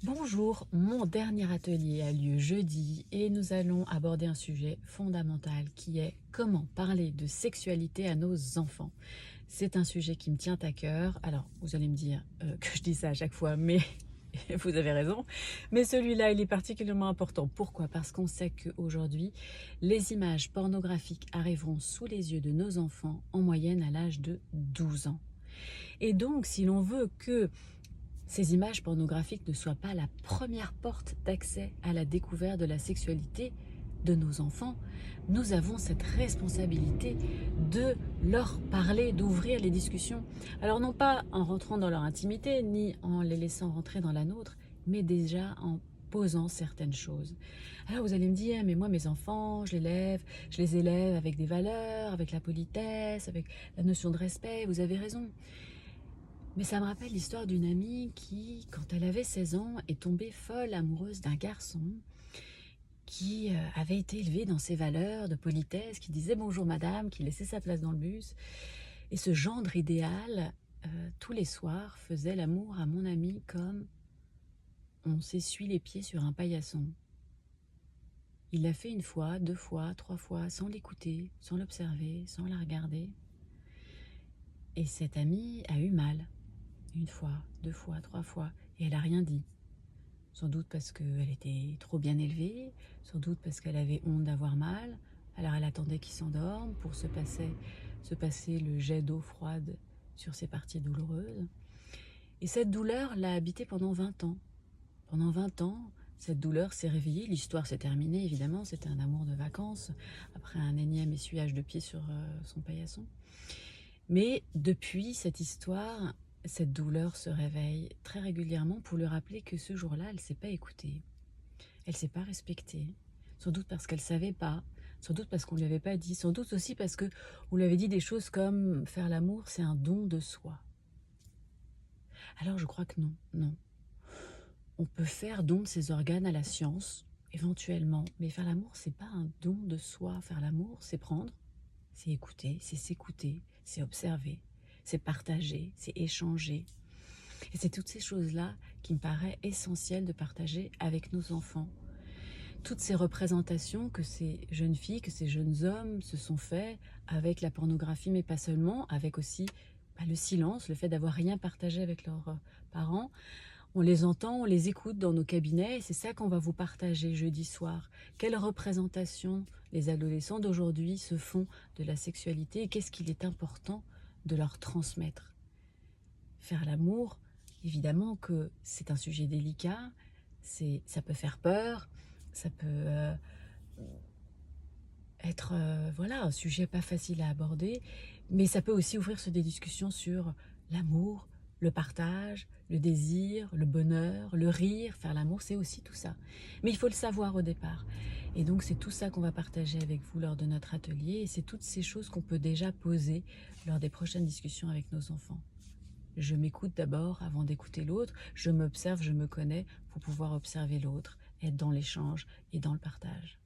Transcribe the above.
Bonjour, mon dernier atelier a lieu jeudi et nous allons aborder un sujet fondamental qui est comment parler de sexualité à nos enfants. C'est un sujet qui me tient à cœur. Alors, vous allez me dire que je dis ça à chaque fois, mais vous avez raison. Mais celui-là, il est particulièrement important. Pourquoi? Parce qu'on sait qu'aujourd'hui, les images pornographiques arriveront sous les yeux de nos enfants en moyenne à l'âge de 12 ans. Et donc, si l'on veut que ces images pornographiques ne soient pas la première porte d'accès à la découverte de la sexualité de nos enfants, nous avons cette responsabilité de leur parler, d'ouvrir les discussions. Alors non pas en rentrant dans leur intimité, ni en les laissant rentrer dans la nôtre, mais déjà en posant certaines choses. Alors vous allez me dire, mais moi mes enfants, je les élève avec des valeurs, avec la politesse, avec la notion de respect, vous avez raison. Mais ça me rappelle l'histoire d'une amie qui, quand elle avait 16 ans, est tombée folle amoureuse d'un garçon qui avait été élevé dans ses valeurs de politesse, qui disait bonjour madame, qui laissait sa place dans le bus. Et ce gendre idéal, tous les soirs, faisait l'amour à mon amie comme on s'essuie les pieds sur un paillasson. Il l'a fait une fois, deux fois, trois fois, sans l'écouter, sans l'observer, sans la regarder. Et cette amie a eu mal. Une fois, deux fois, trois fois, et elle n'a rien dit. Sans doute parce qu'elle était trop bien élevée, sans doute parce qu'elle avait honte d'avoir mal. Alors elle attendait qu'il s'endorme pour se passer le jet d'eau froide sur ses parties douloureuses. Et cette douleur l'a habitée pendant 20 ans. Pendant 20 ans, cette douleur s'est réveillée. L'histoire s'est terminée, évidemment. C'était un amour de vacances, après un énième essuyage de pied sur son paillasson. Mais depuis cette histoire, cette douleur se réveille très régulièrement pour lui rappeler que ce jour-là, elle ne s'est pas écoutée. Elle ne s'est pas respectée. Sans doute parce qu'elle ne savait pas. Sans doute parce qu'on ne lui avait pas dit. Sans doute aussi parce qu'on lui avait dit des choses comme faire l'amour, c'est un don de soi. Alors je crois que non, non. On peut faire don de ses organes à la science, éventuellement. Mais faire l'amour, c'est pas un don de soi. Faire l'amour, c'est prendre, c'est écouter, c'est s'écouter, c'est observer, c'est partager, c'est échanger. Et c'est toutes ces choses-là qui me paraît essentiel de partager avec nos enfants. Toutes ces représentations que ces jeunes filles, que ces jeunes hommes se sont faits avec la pornographie, mais pas seulement, avec aussi le silence, le fait d'avoir rien partagé avec leurs parents. On les entend, on les écoute dans nos cabinets, et c'est ça qu'on va vous partager jeudi soir. Quelle représentation les adolescents d'aujourd'hui se font de la sexualité et qu'est-ce qu'il est important de leur transmettre? Faire l'amour, évidemment que c'est un sujet délicat, ça peut faire peur, ça peut être voilà, un sujet pas facile à aborder, mais ça peut aussi ouvrir sur des discussions sur l'amour, le partage, le désir, le bonheur, le rire. Faire l'amour, c'est aussi tout ça. Mais il faut le savoir au départ. Et donc c'est tout ça qu'on va partager avec vous lors de notre atelier, et c'est toutes ces choses qu'on peut déjà poser lors des prochaines discussions avec nos enfants. Je m'écoute d'abord avant d'écouter l'autre, je m'observe, je me connais pour pouvoir observer l'autre, être dans l'échange et dans le partage.